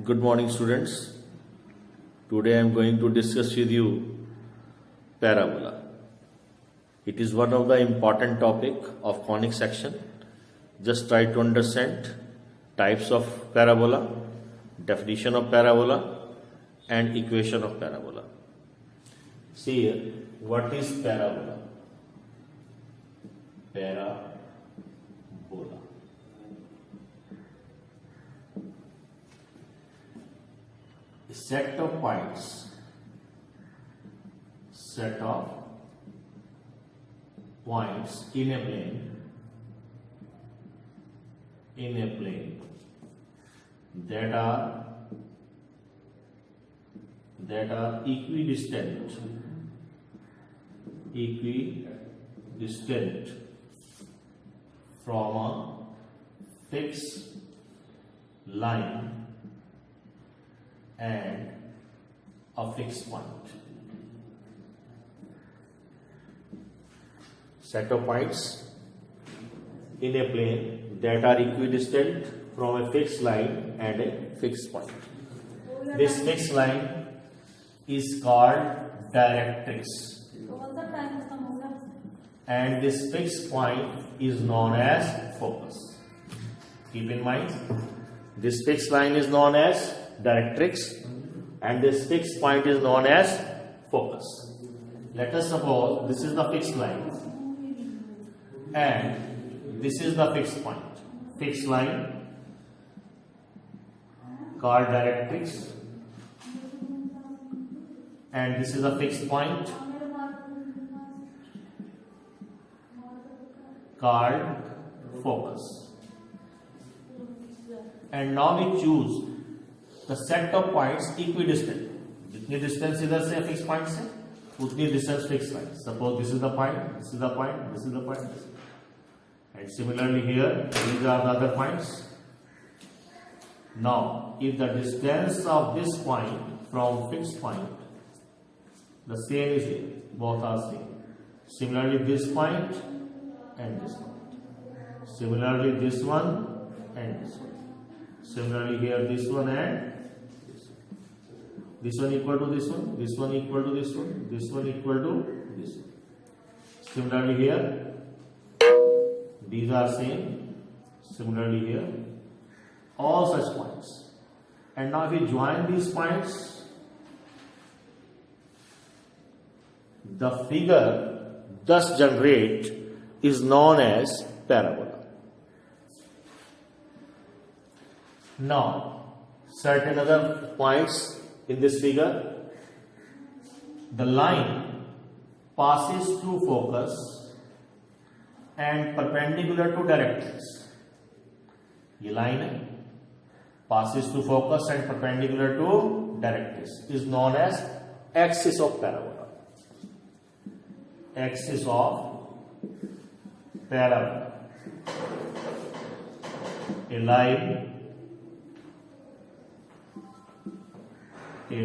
Good morning, students. Today I am going to discuss with you parabola. It is one of the important topic of conic section. Just try to understand types of parabola, definition of parabola, and equation of parabola. See here, what is parabola? Parabola. Set of points in a plane that are equidistant from a fixed line and a fixed point. Set of points in a plane that are equidistant from a fixed line and a fixed point. This fixed line is called directrix, and this fixed point is known as focus. Keep in mind, this fixed line is known as directrix and this fixed point is known as focus. Let us suppose this is the fixed line and this is the fixed point. Fixed line called directrix and this is a fixed point called focus. And now we choose the set of points equidistant. जितनी distance इधर से fix point से उतनी distance fix line. Suppose this is the point, this is the point, this is the point, and similarly here these are the other points. Now if the distance of this point from fixed point the same is here, both are same. Similarly this point and this point. Similarly this one and this one. Similarly here this one and this one equal to this one, this one equal to this one, this one equal to this one. Similarly here these are same. Similarly here all such points. And now if we join these points, the figure thus generate is known as parabola. Now, certain other points in this figure, the line passes through focus and perpendicular to directrix. ये line है, passes through focus and perpendicular to directrix is known as axis of parabola. Axis of parabola. A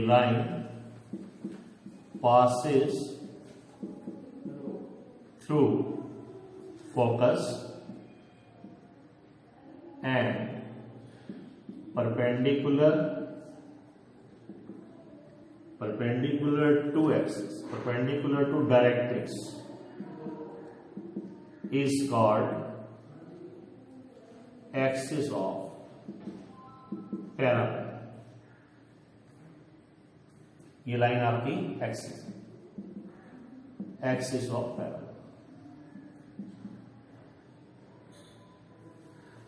line passes through focus and perpendicular to axis, perpendicular to directrix is called axis of parabola. ये line आपकी axis of parabola.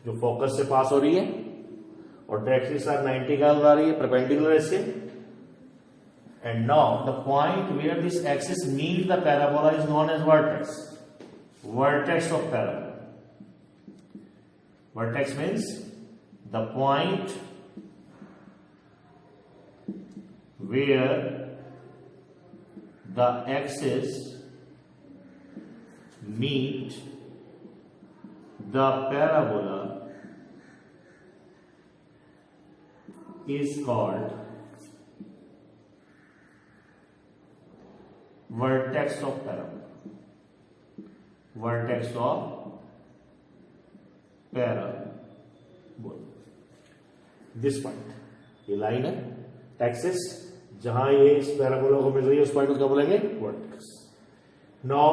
जो focus से पास हो रही है और directrix 90 का आ रही है परपेंडिकुलर इससे. And now the point where this axis meet the parabola is known as vertex. Vertex of parabola. Vertex means the point where the axis meet the parabola is called vertex of parabola. Vertex of parabola. This point, ये line है axis, जहां ये इस parabola को मिल रही है उस point को क्या बोलेंगे? Vertex. Now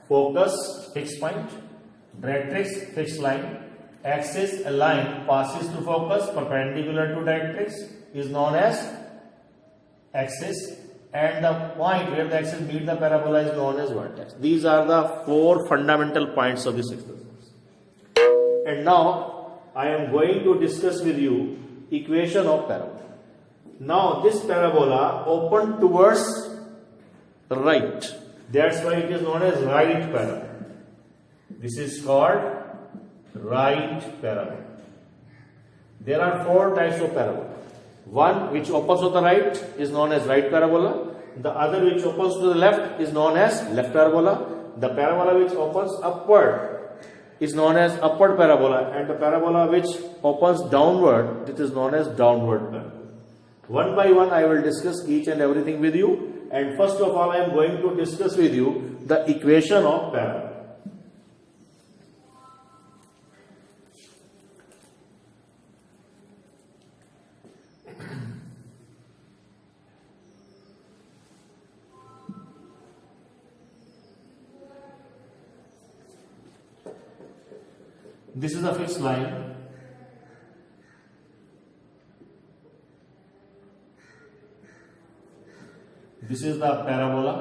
focus fix point, directrix fix line, axis a line passes through focus perpendicular to directrix is known as axis, and the point where the axis meet the parabola is known as vertex. These are the four fundamental points of this exercise. And now I am going to discuss with you equation of parabola. Now this parabola opened towards right, that's why it is known as right parabola. This is called right parabola. There are four types of parabola. One which opens to the right is known as right parabola. The other which opens to the left is known as left parabola. The parabola which opens upward is known as upward parabola, and the parabola which opens downward, it is known as downward parabola. One by one I will discuss each and everything with you, and first of all I am going to discuss with you the equation of parabola. This is a fixed line. This is the parabola.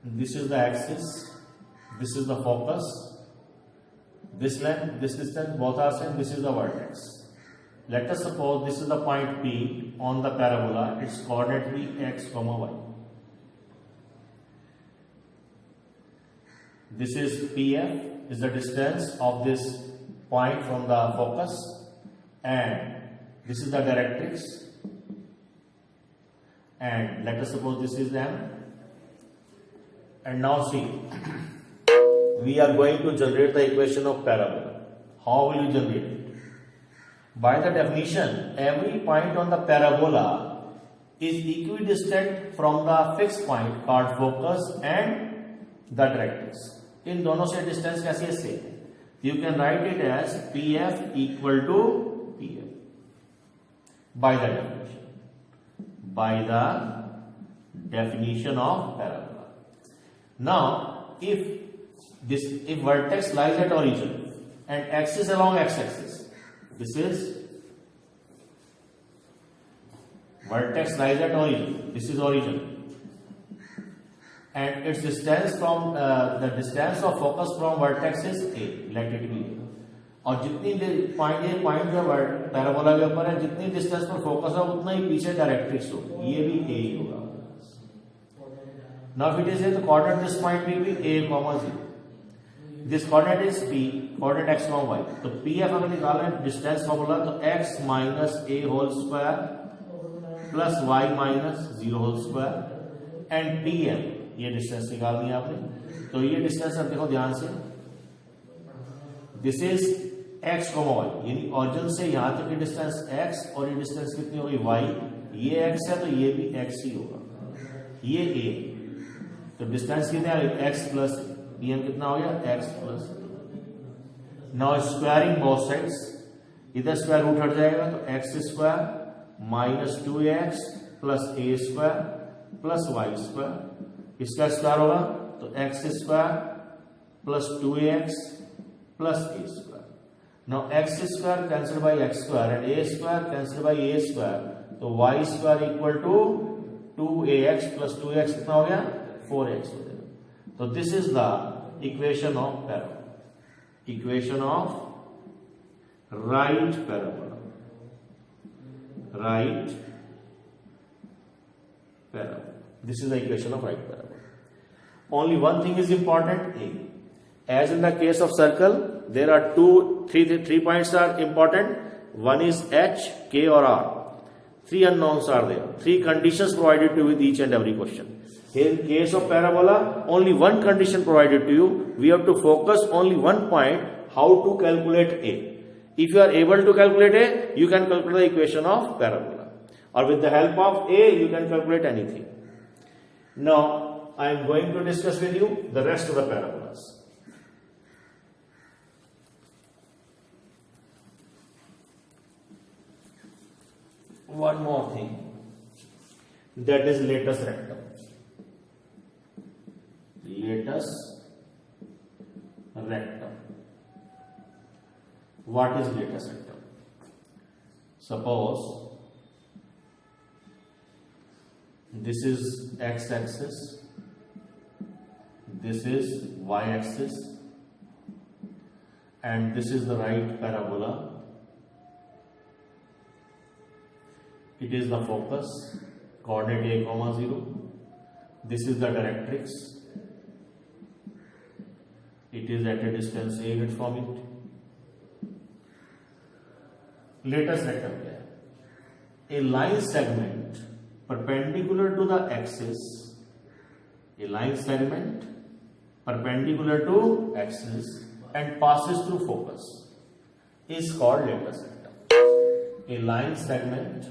This is the axis. This is the focus. This length, this distance, both are same. This is the vertex. Let us suppose this is the point P on the parabola. Its coordinate will be x, y. This is PF, is the distance of this point from the focus, and this is the directrix, and let us suppose this is M. And now see, we are going to generate the equation of parabola. How will you generate it? By the definition, every point on the parabola is equidistant from the fixed point called focus and the directrix. इन दोनों से distance कैसी है? Same. You can write it as P F equal to P F by the definition of parabola. Now if vertex lies at origin and axis along x-axis, this is vertex lies at origin, this is origin, and its distance from the distance of focus from vertex is a, let it be. और जितनी point जो parabola के ऊपर है, जितनी distance पर focus है उतना ही पीछे डायरेक्ट्रिक्स होगा, ये भी ए ही होगा. Now it is the coordinate this point भी a, 0. This coordinate is p, coordinate x, y. तो pf अगर निकालें डिस्टेंस फॉर्मूला तो x minus a whole square plus y minus 0 whole square and pm, ये distance निकालनी है आपने. तो ये डिस्टेंस अब देखो ध्यान से, दिस इज x, y, यानी ऑरिजिन से यहां तक की डिस्टेंस x और ये डिस्टेंस कितनी होगी y. ये x है तो ये भी x ही होगा, ये a. तो डिस्टेंस कितने आ गई x प्लस pm कितना हो गया x plus. Now squaring both sides, इधर स्क्वायर रूट हट जाएगा तो x square minus 2x plus a square plus y square. इसका स्क्वायर होगा तो x square plus 2ax plus a square. Now x square cancelled by x square and a square cancelled by a square, तो y square equal to 2ax plus 2x कितना हो गया 4x हो जाएगा. तो this is the equation of parabola, equation of right parabola, right parabola. This is the equation of right parabola. Only one thing is important, a. As in the case of circle, there are three points are important. One is H, K or R. Three unknowns are there. Three conditions provided to you with each and every question. In case of parabola, only one condition provided to you. We have to focus only one point, how to calculate A. If you are able to calculate A, you can calculate the equation of parabola. Or with the help of A, you can calculate anything. Now, I am going to discuss with you the rest of the parabolas. one more thing, that is latus rectum. Latus rectum. What is latus rectum? Suppose this is x-axis, this is y-axis, and this is the right parabola. It is the focus, coordinate a, 0. This is the directrix. It is at a distance a unit from it. Latus rectum क्या है? A line segment perpendicular to the axis. A line segment perpendicular to axis and passes through focus is called latus rectum. A line segment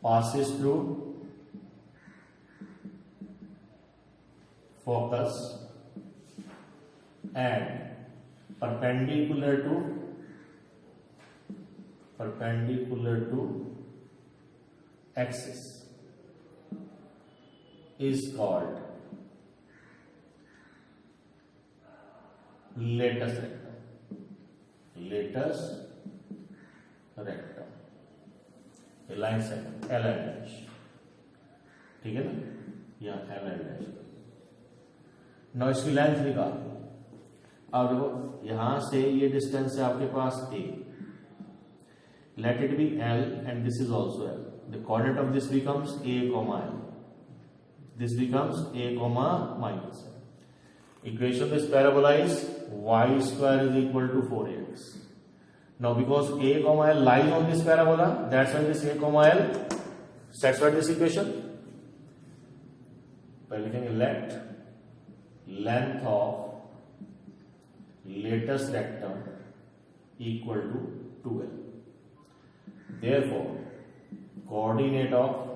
passes through focus and perpendicular to axis is called latus rectum. Latus rectum. A line segment L dash, ठीक है ना, यहाँ L dash. now इसकी length निकाल. अब देखो यहां से ये डिस्टेंस है आपके पास a. let it be L and this is also L. the coordinate of this becomes a comma L. this becomes a comma minus L. Equation of this parabola is y square is equal to 4ax. Now because a comma L lies on this parabola, that's why this a comma L satisfies this equation. By लिखेंगे let length of latus rectum equal to 2L. Therefore, coordinate of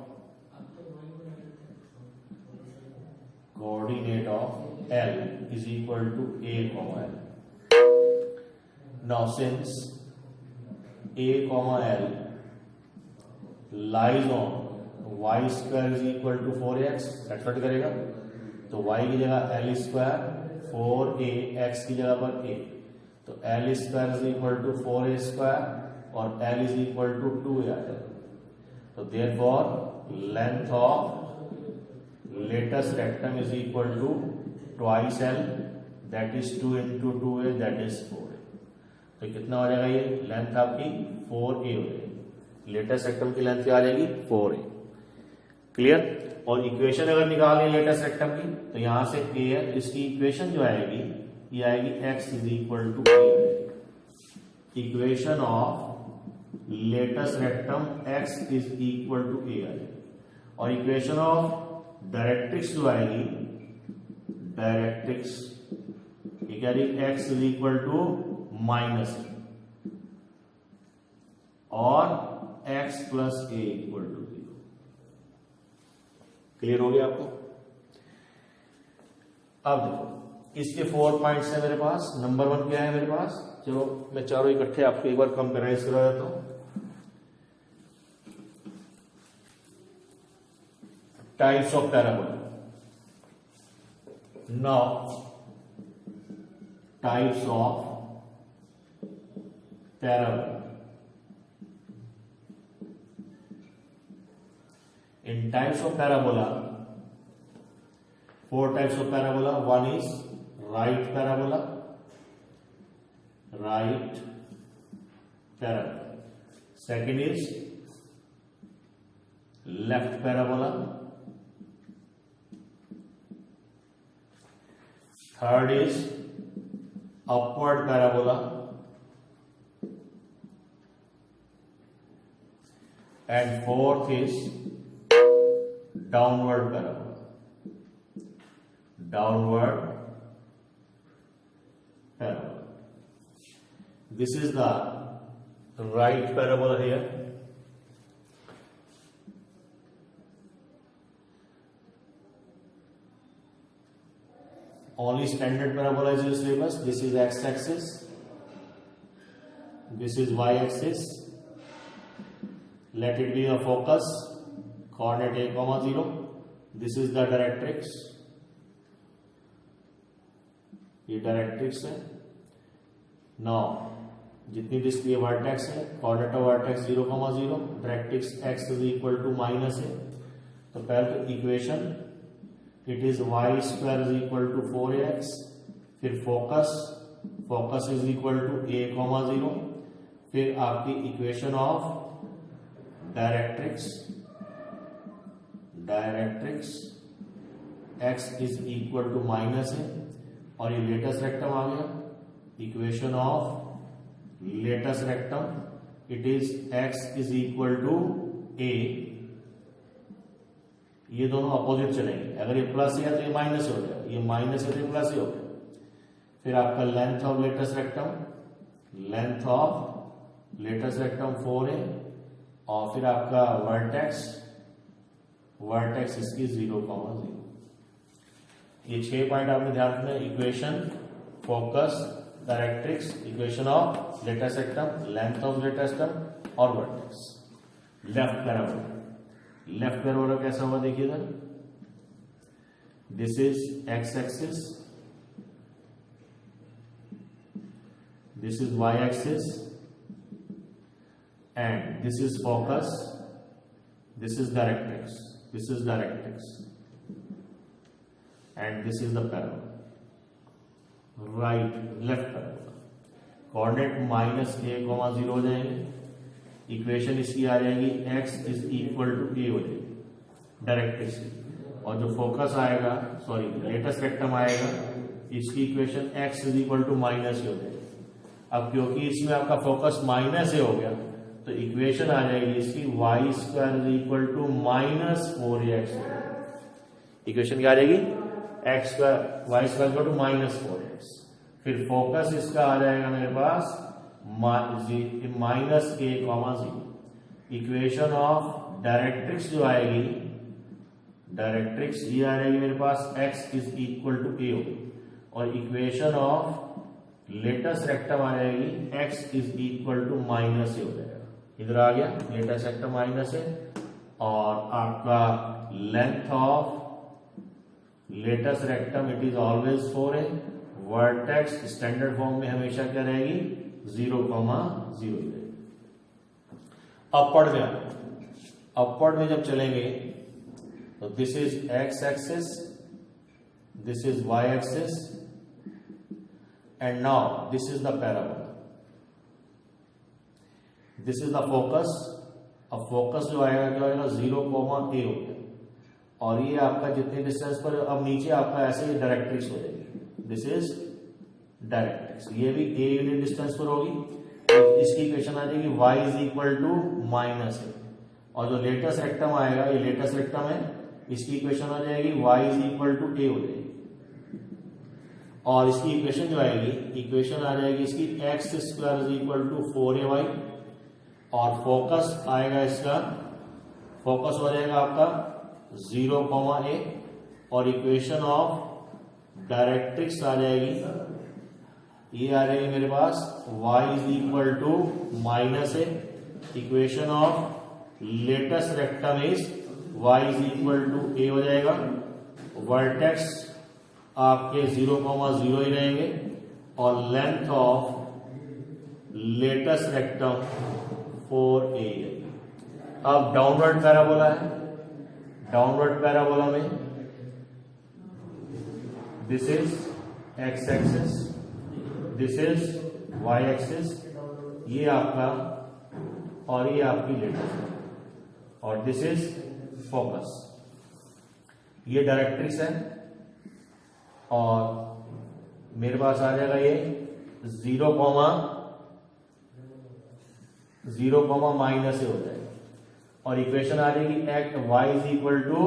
L is equal to a comma L. Now since a comma L lies on y square is equal to 4x, satisfied करेगा तो y की जगह L square 4a, x की जगह पर a, तो L square is equal to 4a square और L is equal to 2a आ जाएगा. तो therefore length of latus rectum is equal to twice L, that is 2 into 2a, that is 4a. तो कितना हो जाएगा, ये लेंथ आपकी 4a हो जाएगी. लेटस रेक्टम की लेंथ क्या आ जाएगी, 4a. क्लियर. और इक्वेशन अगर निकालें लेटस रेक्टम की तो यहां से a है, इसकी इक्वेशन जो आएगी ये आएगी x is equal to a. Equation of latus rectum x is equal to a आएगी. और इक्वेशन ऑफ डायरेक्ट्रिक्स जो आएगी, डायरेक्ट्रिक्स ये क्या आएगी, x is equal to minus और x plus a equal to 0. Clear हो गया आपको. अब देखो इसके 4 पॉइंट्स है मेरे पास. नंबर 1 क्या है मेरे पास, चलो मैं चारों इकट्ठे आपको एक बार कंपेराइज करा देता हूं. Types of parabola. Now types of parabola. In types of parabola, 4 types of parabola. One is right parabola. Right parabola. Second is left parabola. Third is upward parabola. And fourth is downward parabola. Downward parabola. This is the right parabola here. Only standard parabola is in syllabus. This is x-axis. this is y-axis, let it be a focus, coordinate a, 0, this is the directrix, ये directrix है। Now जितनी डिस्क ये vertex है, coordinate of vertex 0, 0, directrix x is equal to minus है, तो पहले तो equation it is Y square is equal to 4ax, फिर focus is equal to a, 0, फिर आपकी equation of directrix x is equal to minus है, और ये लेटेस्ट रेक्टम आ गया, equation of latus rectum it is x is equal to a, ये दोनों अपोजिट चलेंगे, अगर ये प्लस है तो ये माइनस हो गया, ये माइनस है तो ये प्लस ही हो गया। फिर आपका लेंथ ऑफ लेटेस्ट रेक्टम 4 है, और फिर आपका वर्टेक्स इसकी 0, 0। ये 6 पॉइंट आपने ध्यान रखना है, equation, focus, directrix, equation of latus rectum, length of latus rectum और वर्टेक्स। लेफ्ट पैराबोला कैसा हुआ देखिए sir, this is X axis, this is Y axis, and this is focus, this is directrix, and this is the parabola, right, left parabola, coordinate minus a, 0 हो जाएंगे, equation इसकी आ जाएगी x is equal to a हो जाएगी directrix की, और जो फोकस आएगा, सॉरी लेटेस्ट रेक्टम आएगा, इसकी equation x is equal to minus हो जाएगी। अब क्योंकि इसमें आपका फोकस माइनस हो गया, तो इक्वेशन आ जाएगी इसकी y square is equal to minus 4ax, equation क्या आ जाएगी x square, y square equal to minus 4ax। फिर फोकस इसका आ जाएगा मेरे पास minus a, 0, equation of directrix जो आएगी, डायरेक्ट्रिक्स ये आ जाएगी मेरे पास x is equal to a, और इक्वेशन ऑफ लेटेस्ट रेक्टम आ जाएगी x is equal to minus a हो जाएगा, इधर आ गया लेटेस्ट रेक्टम माइनस है, और आपका length of latus rectum it is always 4 है, वर्टेक्स स्टैंडर्ड फॉर्म में हमेशा क्या रहेगी 0, 0। अपवर्ड में जब चलेंगे तो this is x axis, this is y axis, and now this is the parabola, this is the focus. अब फोकस जो आएगा क्या होगा 0, a हो गया, और ये आपका जितने डिस्टेंस पर, अब नीचे आपका ऐसे ही डायरेक्ट्रिक्स हो जाएगी, दिस इज डायरेक्ट्रिक्स, ये भी a यूनिट डिस्टेंस पर होगी, तो इसकी इक्वेशन आ जाएगी y is equal to minus है, और जो लेटेस्ट रेक्टम आएगा, ये लेटेस्ट रेक्टम है, इसकी इक्वेशन आ जाएगी y is equal to a हो जाएगी, और इसकी इक्वेशन जो आएगी, इक्वेशन आ जाएगी इसकी x square is equal to 4ay, और फोकस आएगा इसका, फोकस हो जाएगा आपका 0, a, और इक्वेशन ऑफ डायरेक्ट्रिक्स आ जाएगी, ये आ जाएगी मेरे पास y is equal to minus है, equation of latus rectum is y is equal to a हो जाएगा, वर्टेक्स आपके 0, 0 ही रहेंगे, और length of latus rectum 4a है। अब डाउनवर्ड पैराबोला है, डाउनवर्ड पैराबोला में this is x axis, this is y axis, ये आपका, और ये आपकी लेटेस्ट, और दिस इज फोकस, ये डायरेक्ट्रिक्स है, और मेरे पास आ जाएगा ये 0, माइनस से हो जाएगा, और इक्वेशन आ जाएगी एक्ट y is equal to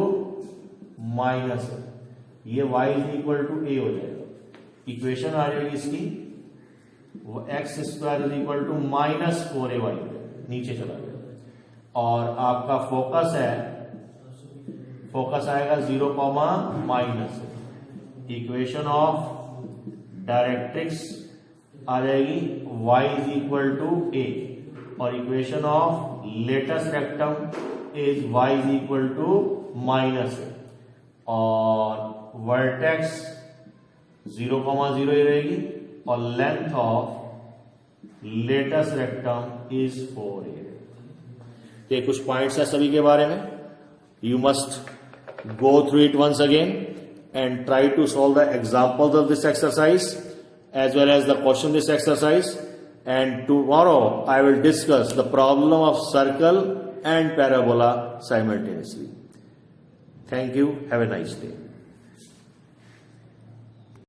minus, ये y is equal to a हो जाएगा, इक्वेशन आ जाएगी इसकी X square is equal to minus 4ay, नीचे चला गया, और आपका फोकस है, फोकस आएगा 0, माइनस, इक्वेशन ऑफ डायरेक्ट्रिक्स आ जाएगी y is equal to a और equation of latus rectum is y is equal to minus a और वर्टेक्स 0,0 ही रहेगी और length of latus rectum is 4a। ये कुछ पॉइंट्स है सभी के बारे में। You must go through it once again and try to solve the examples of this exercise as well as the question this exercise, and tomorrow I will discuss the problem of circle and parabola simultaneously. Thank you. Have a nice day.